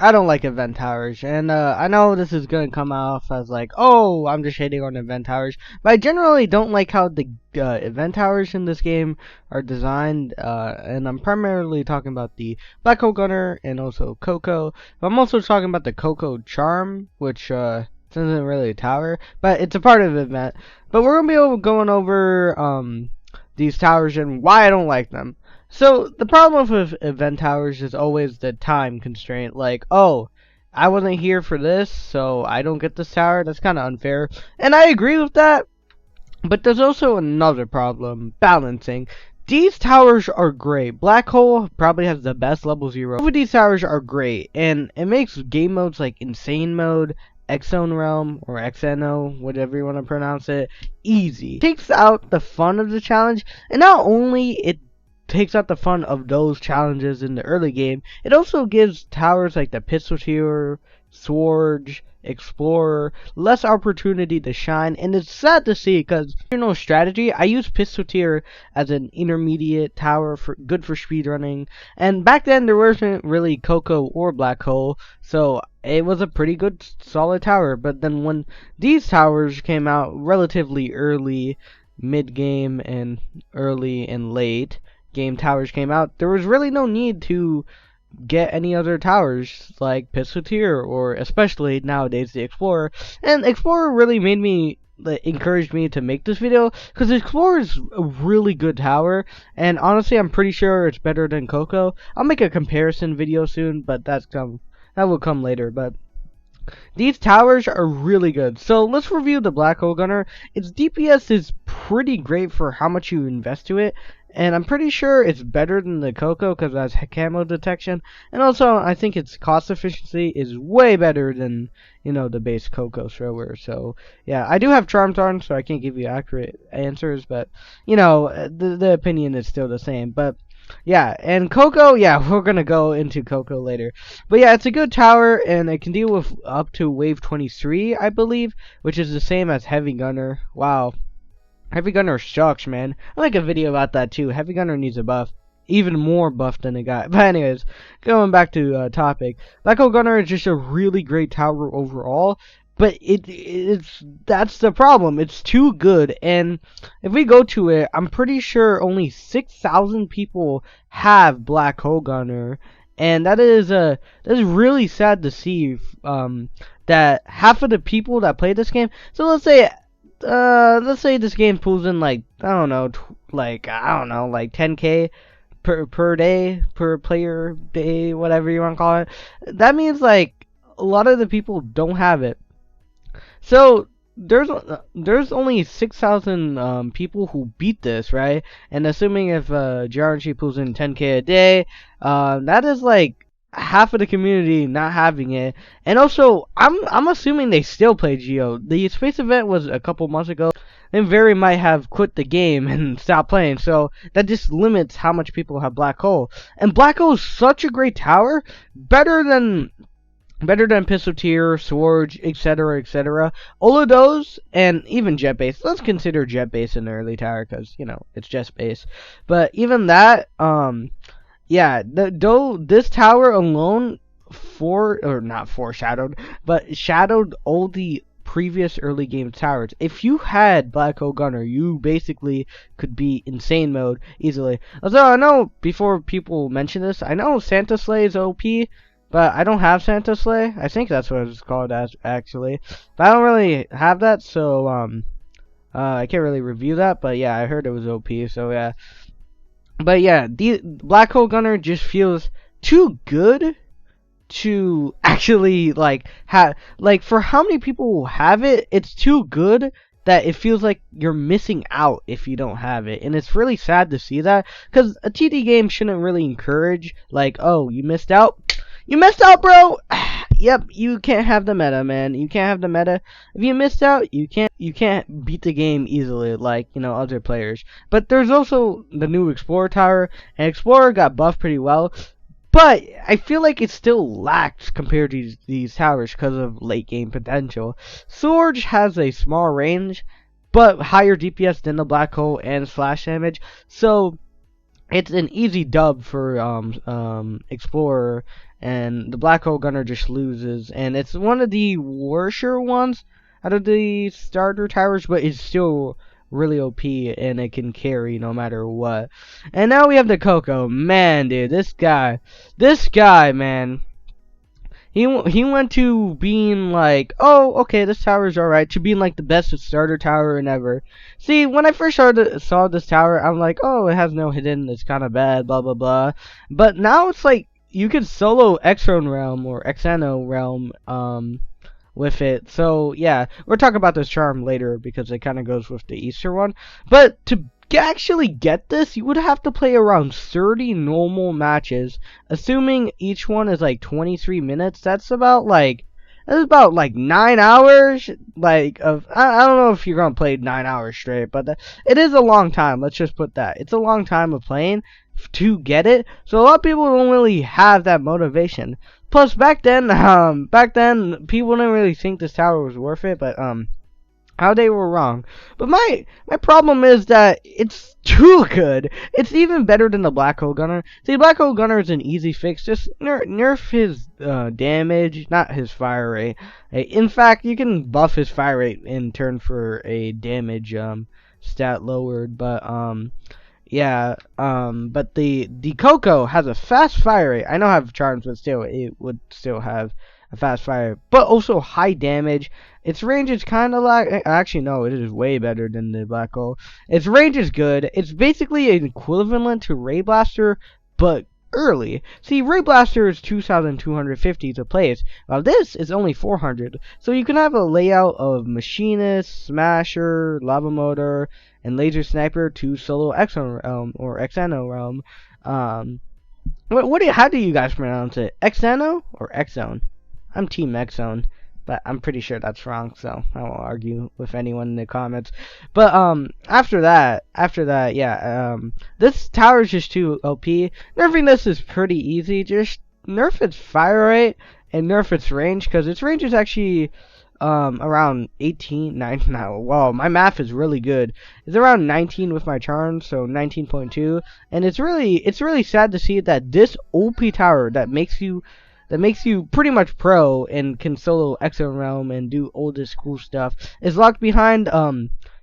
I don't like event towers, and I know this is gonna come off as like, oh, I'm just shading on event towers, but I generally don't like how the event towers in this game are designed, and I'm primarily talking about the Black Hole Gunner and also Coco. I'm also talking about the Coco Charm, which isn't really a tower, but it's a part of the event. But we're gonna be going over these towers and why I don't like them. So the problem with event towers is always the time constraint. Like, oh, I wasn't here for this, so I don't get this tower. That's kind of unfair, and I agree with that. But there's also another problem: balancing. These towers are great. Black Hole probably has the best level 0. Both of these towers are great, and it makes game modes like Insane Mode, X-Zone Realm, or XNO, whatever you want to pronounce it, easy. It takes out the fun of the challenge, and not only it takes out the fun of those challenges in the early game, it also gives towers like the Pistol Tier, Sword, Explorer less opportunity to shine, and it's sad to see because strategy. I use Pistol Tier as an intermediate tower for good for speedrunning, and back then there wasn't really Coco or Black Hole, so it was a pretty good solid tower. But then when these towers came out relatively early, mid game and early and late game towers came out, there was really no need to get any other towers like Pistol Tier or especially nowadays the Explorer. And Explorer really made me encouraged me to make this video because Explorer is a really good tower, and honestly I'm pretty sure it's better than Coco. I'll make a comparison video soon, but that will come later. But these towers are really good. So let's review the Black Hole Gunner. Its DPS is pretty great for how much you invest to it, and I'm pretty sure it's better than the Coco because it has camo detection, and also I think its cost efficiency is way better than, the base Coco thrower. So yeah, I do have charms on, so I can't give you accurate answers, but the opinion is still the same. But yeah, and Coco, yeah, we're gonna go into Coco later. But yeah, it's a good tower, and it can deal with up to wave 23, I believe, which is the same as Heavy Gunner. Wow. Heavy Gunner sucks, man. I'll make a video about that too. Heavy Gunner needs a buff. Even more buff than it got. But anyways, going back to topic. Black Hole Gunner is just a really great tower overall. But that's the problem. It's too good. And if we go to it, I'm pretty sure only 6,000 people have Black Hole Gunner. And that is really sad to see. That half of the people that play this game. So let's say this game pulls in like, I don't know, like 10k per day, per player day, whatever you want to call it. That means like a lot of the people don't have it. So there's only 6,000 people who beat this, right? And assuming if GRNG pulls in 10k a day, that is like half of the community not having it. And also I'm assuming they still play Geo. The space event was a couple months ago, and very might have quit the game and stopped playing, so that just limits how much people have Black Hole. And Black Hole is such a great tower, better than Pistol Tier, Sword, etc., etc. All of those, and even Jet Base. Let's consider Jet Base an early tower because it's Jet Base. But even that, yeah, this tower alone shadowed all the previous early game towers. If you had Black Hole Gunner, you basically could be Insane Mode easily. Although I know before people mention this, I know Santa Slay is OP, but I don't have Santa Slay. I think that's what it's called as actually. But I don't really have that, so I can't really review that. But yeah, I heard it was OP, so yeah. But yeah, the Black Hole Gunner just feels too good to actually for how many people have it. It's too good that it feels like you're missing out if you don't have it, and it's really sad to see that because a TD game shouldn't really encourage like, oh, you missed out, bro. Yep, you can't have the meta, man. You can't have the meta. If you missed out, you can't beat the game easily like, other players. But there's also the new Explorer tower, and Explorer got buffed pretty well. But I feel like it still lacks compared to these towers because of late game potential. Sword has a small range, but higher DPS than the Black Hole and slash damage. So it's an easy dub for Explorer and the black hole gunner just loses, and it's one of the worser ones out of the starter towers, but it's still really OP, and it can carry no matter what. And now we have the Coco. Man, dude, this guy, man. He went to being like, oh, okay, this tower is alright, to being like the best starter tower in ever. See, when I first saw this tower, I'm like, oh, it has no hidden, it's kind of bad, blah, blah, blah. But now it's like, you could solo X-Zone Realm or Xano Realm, with it. So yeah, we'll talk about this charm later because it kind of goes with the Easter one. But to actually get this, you would have to play around 30 normal matches, assuming each one is like 23 minutes. That's about like 9 hours. Like I don't know if you're gonna play 9 hours straight, but it is a long time. Let's just put that. It's a long time of playing to get it. So a lot of people don't really have that motivation. Plus back then people didn't really think this tower was worth it, but how they were wrong. But my problem is that it's too good. It's even better than the black hole gunner. See, black hole gunner is an easy fix. Just nerf his damage, not his fire rate. In fact, you can buff his fire rate in turn for a damage stat lowered. But yeah, but the Coco has a fast fire rate. I know I have charms, but still, it would still have a fast fire, but also high damage. Its range is kind of like, actually no, it is way better than the black hole. Its range is good. It's basically an equivalent to Ray Blaster, but early. See, Ray Blaster is 2,250 to place, while this is only 400. So you can have a layout of Machinist, Smasher, Lava Motor, and Laser Sniper to solo X-Zone Realm or Xano Realm. How do you guys pronounce it? Xano or X-Zone? I'm Team X-Zone, but I'm pretty sure that's wrong, so I won't argue with anyone in the comments. But after that, yeah, this tower is just too OP. Nerfing this is pretty easy. Just nerf its fire rate and nerf its range, because its range is actually around 18, 9 now. Wow, my math is really good. It's around 19 with my charms, so 19.2. And it's really sad to see that this OP tower that makes you pretty much pro and can solo X-Zone Realm and do all this cool stuff is locked behind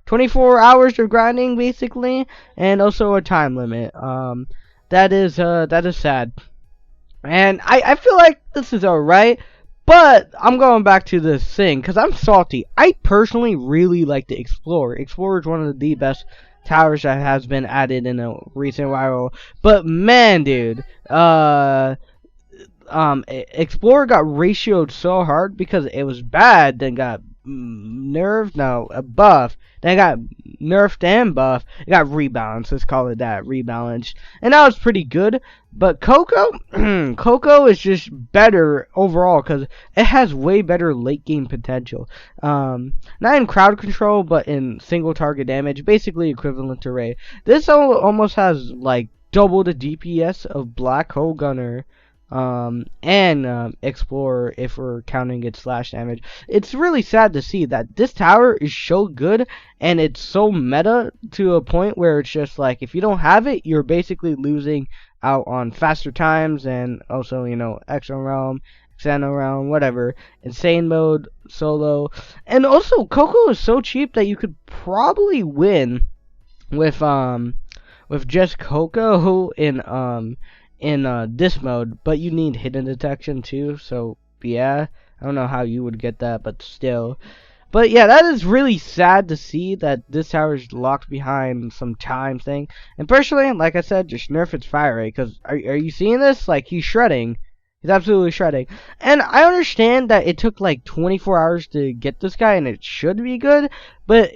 24 hours of grinding basically, and also a time limit. That is sad. And I feel like this is alright, but I'm going back to this thing because I'm salty. I personally really like the Explorer. Explorer is one of the best towers that has been added in a recent while. But man, dude, Explorer got ratioed so hard because it was bad, then got buffed, then got nerfed and buffed. It got rebalanced, let's call it that, rebalanced, and that was pretty good. But Coco, Coco is just better overall because it has way better late game potential. Not in crowd control, but in single target damage, basically equivalent to Ray. This almost has like double the DPS of Black Hole Gunner. And Explorer, if we're counting its slash damage. It's really sad to see that this tower is so good and it's so meta to a point where it's just like, if you don't have it, you're basically losing out on faster times, and also, you know, X-Zone Realm, Xano Realm, whatever, insane mode, solo. And also Coco is so cheap that you could probably win with just Coco in this mode, but you need hidden detection too, so yeah, I don't know how you would get that, but still. But yeah, that is really sad to see that this tower is locked behind some time thing. And personally, like I said, just nerf its fire rate, because are you seeing this? Like, he's shredding. He's absolutely shredding. And I understand that it took like 24 hours to get this guy, and it should be good, but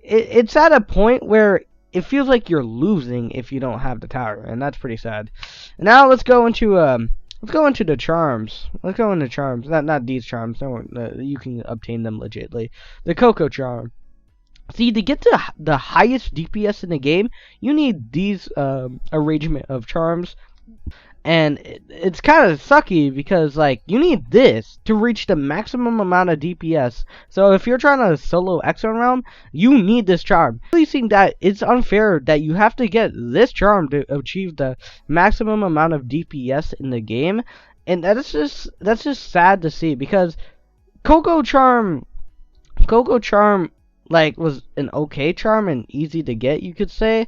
it's at a point where it feels like you're losing if you don't have the tower, and that's pretty sad. And now let's go into the charms. Let's go into charms. Not these charms. No, you can obtain them legitly. The Coco charm. See, to get to the highest DPS in the game, you need these arrangement of charms. And it's kind of sucky because, like, you need this to reach the maximum amount of DPS. So if you're trying to solo X-Zone Realm, you need this charm. I really think that it's unfair that you have to get this charm to achieve the maximum amount of DPS in the game. and that's just sad to see because Coco Charm Coco Charm like was an okay charm and easy to get, you could say,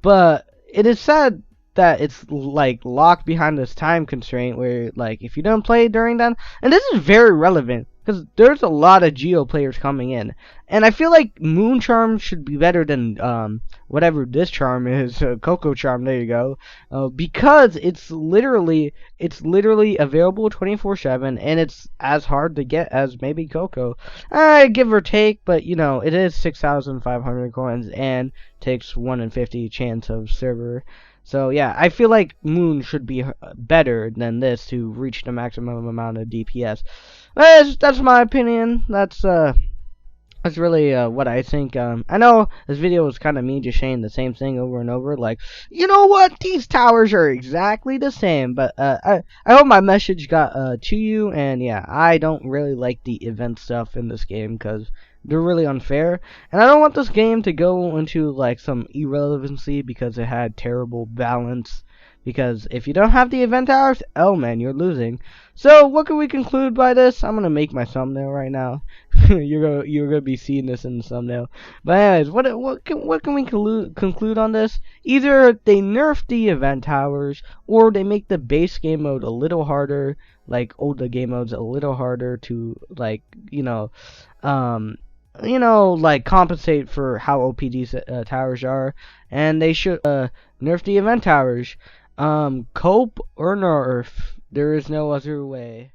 but it is sad that it's like locked behind this time constraint where like if you don't play during that, and this is very relevant because there's a lot of Geo players coming in, and I feel like Moon Charm should be better than whatever this charm is, Coco Charm. There you go, because it's literally available 24/7 and it's as hard to get as maybe Coco, give or take, but it is 6,500 coins and takes 1 in 50 chance of server. So yeah, I feel like Moon should be better than this to reach the maximum amount of DPS. That's my opinion. That's really what I think. I know this video was kind of me just saying the same thing over and over. Like, you know what? These towers are exactly the same. But I hope my message got to you. And yeah, I don't really like the event stuff in this game because they're really unfair. And I don't want this game to go into like some irrelevancy because it had terrible balance. Because if you don't have the event towers, oh man, you're losing. So what can we conclude by this? I'm gonna make my thumbnail right now. you're gonna be seeing this in the thumbnail. But anyways, what can we conclude on this? Either they nerf the event towers, or they make the base game mode a little harder, like older game modes a little harder to like um like compensate for how OP these towers are, and they should nerf the event towers. Cope or nerf, there is no other way.